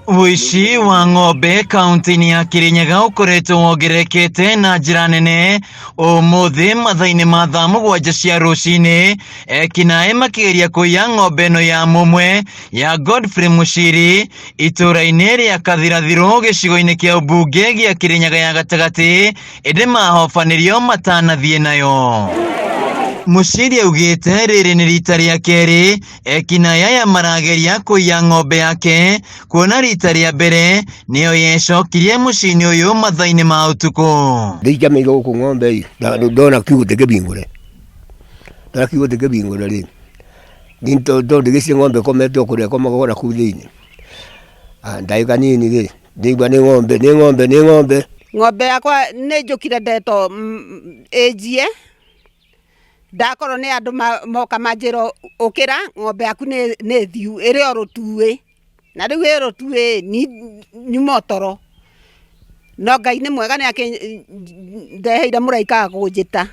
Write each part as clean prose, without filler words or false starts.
Wishi wa ng'ombe kaunti-inĩ ya Kirinyaga ukoretwo wongererekete na njĩra nene ũmũthĩ mathaa-inĩ ma thaa 7 cia rũcinĩ ekinaĩ makĩgeria kũiya ng'ombe ĩno ya mũmwe ya Godfrey Muchiri itũra-inĩ rĩa Kathirathirũ gĩcigo-inĩ kĩa ũmbunge gĩa Kirinyaga ya gatagatĩ ĩndĩ mahobanĩrio matanathiĩ nayo. Muchiri augĩte rĩrĩ nĩ rita rĩa kerĩ ekinaĩ aya marageria kũiya ng'ombe yake kuona rita rĩa mbere nĩyo yecokirie mũciĩ-inĩ ũyũ mathaa-inĩ ma ũtukũ. Ndĩikamĩire gũkũ ng'ombe ndona kiugũ tĩkĩbingũre rĩ tondũ ndĩgĩcie ng'ombe komete kũrĩa komagora kũu thĩinĩ ndagĩka nini rĩ ndaigua nĩ ng'ombe yakwa nĩ njũkire ndeto ĩnjie ndakorwo nĩ andũ moka manjĩra ũkĩra ng'ombe yaku nĩ thiu ĩrĩ o rũtuĩ na rĩu ĩ rũtuĩ nyuma toro no Ngai nĩ mwega nĩ ndeheire mũraika gũnjĩta.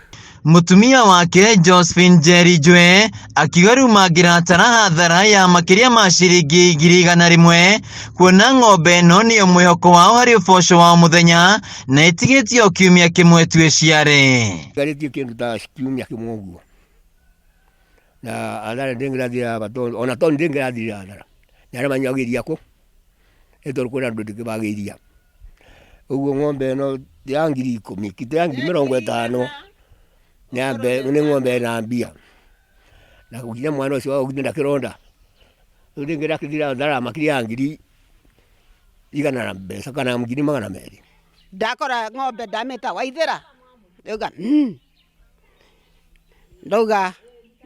Mutumia wake Josephine Njeri Njwe akiuga rĩu mangĩratara hathara ya makĩria ma ciringi 100,000 kuona ng'ombe ĩno nĩyo mwĩhoko wao harĩ ũboco wa mũthenya na ĩtigĩtie o kiumia kĩmwe tu ĩciare. Ngarĩtie kĩndũ ta kiumia kĩmwe ũguo na athara ndĩngĩrathira batondo ona tondũ ndĩngĩrathira athara nĩ arĩa manyagĩria kũ tondũ kwĩna andũ ndĩkĩbagĩria ũguo ng'ombe ĩno ya 10,000 kite ya 50,000 nĩ ng'ombe na mbia na gũkinya mwana ũcio wao gũtinda kĩronda rĩu ndĩngĩrathira athara makĩria 100 na mbeca kana 200,000. Ndakora ng'ombe ndamĩta Waithĩra ndauga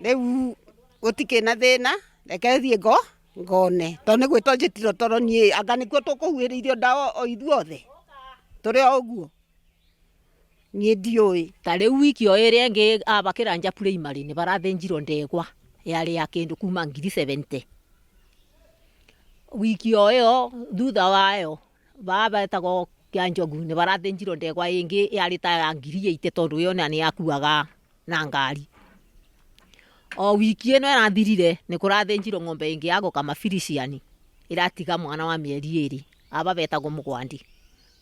rĩu gũtikĩna thĩna reke thiĩ ngone tondũ nĩ gwĩtwo njĩtiro toro niĩ anga nĩkuo tũkũhuhĩrĩirio ndawa o ithuothe tũrĩ o ũguo niĩ ndiũĩ. Ta rĩu wiki o ĩrĩa ĩngĩ abakĩra Njapure Imari nĩ barathĩnjirwo ndegwa yarĩ ya kĩndũ kuma 70,000 wiki o ĩyo thutha wayo betagwo Kĩanjogu nĩ barathĩnjirwo ndegwa ĩngĩ yarĩ ta ya 80,000 tondũ yona nĩ yakuaga na ngari. O wiki ĩno ĩrathirire nĩ kũrathĩnjirwo ng'ombe ĩngĩ ya gũkama Firiciani ĩratiga mwana wa mĩeri 2 aba betagwo Mũgwandi.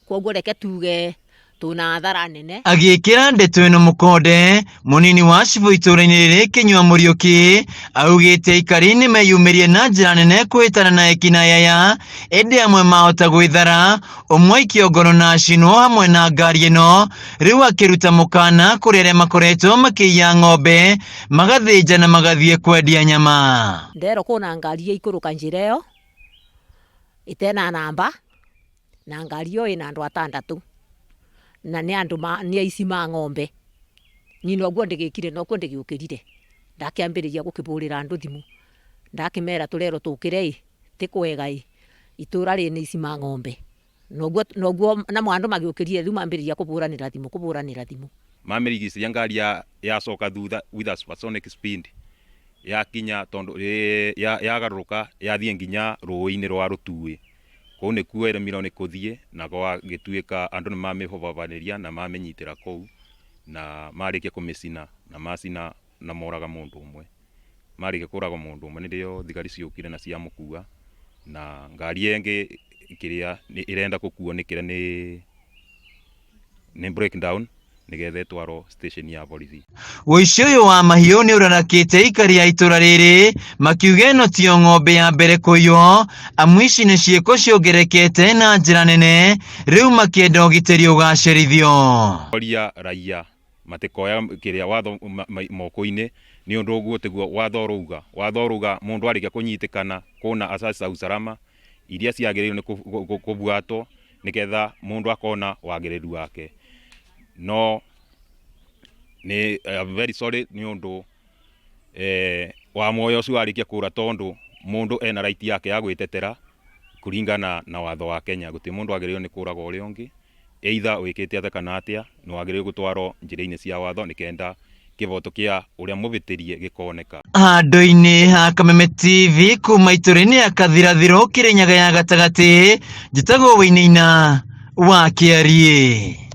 Koguo reke tuge tuna athara nene. Agĩkĩra ndeto ĩno mũkonde mũnini wa cibũ itũra-inĩ rĩrĩ Kĩnyua Mũriũki augĩte aikari nĩ meyumĩrie na njĩra nene kwĩtana na ekinaĩ aya ĩndĩ amwe mahota gwĩthara ũmwe ikĩongoro na acinwo hamwe na ngari ĩno rĩu akĩruta mũkana kũrĩ arĩa makoretwo makĩiya ng'ombe magathĩnja na magathiĩ kwendia nyama. Ndero kuna ngari ikũrũka njĩra ĩyo itena namba na ngari ĩyo ĩna andũ 6 na nĩ andũ nĩ aici ma ng'ombe nyina ũguo ndĩgĩkire no kuo ndĩgĩũkĩrire ndakĩambĩrĩria gũkĩbũrĩra andũ thimũ ndakĩmera tũrero tũkĩre ti kwega itũra rĩ nĩ aici ma ng'ombe noguo na andũ magĩũkĩrire rĩu mambĩrĩria kũbũranĩra thimũ mamerigicĩria ngari yacoka thutha with a supersonic speed yakinya tondũ yagarũrũka yathiĩ nginya rũĩ-inĩ rwa Rũtuĩ kũu nĩkuo ĩremirwo nĩ kũthiĩ na gwagĩtuĩka andũ nĩ mamĩhobanĩria na mamĩnyitĩra kũu na marĩkia kũmĩcina na macina na moraga mũndũ ũmwe. Marĩkia kũraga mũndũ ũmwe nĩrĩo thigari ciũkire na ciamũkua na ngari ĩngĩ kĩrĩa ĩrenda gũkuo nĩ breakdown nĩgetha ĩtwarwo station ya borithi. Ũici ũyũ wa mahiũ nĩ ũrarakĩte aikari a itũra rĩrĩ makiuga ĩno tiyo ng'ombe ya mbere kũiywo amu ici nĩ ciĩko ciongererekete na njĩra nene rĩu makĩenda ũgitĩri ũgacĩrithio. Oria raia matikoya kĩrĩa watho moko-inĩ nĩ ũndũ ũguo tiguo watho ũrauga mũndũ arĩkia kũnyitĩkana kuna asasi za usalama iria ciagĩrĩirwo nĩ kũbuatwo nĩgetha mũndũ akona wagĩrĩru wake. No nĩ very sorry nĩ ũndũ wa muoyo ũcio warĩkia kũra tondũ mũndũ ena right yake ya gwĩtetera kũringana na watho wa Kenya. Gũtirĩ mũndũ agĩrĩirwo nĩ kũraga ũrĩa ũngĩ either wĩkĩte atĩa kana atĩa nĩ wagĩrĩirwo gũtwarwo njĩra-inĩ cia watho nĩkenda kĩboto kĩa ũrĩa mũbĩtĩrie gĩkoneka. Handũ-inĩ ha Kameme TV kuma itũra-inĩ ya Kathirathirũ Kirinyaga ya gatagatĩ njĩtagwo Wĩinaina wa Kĩarie.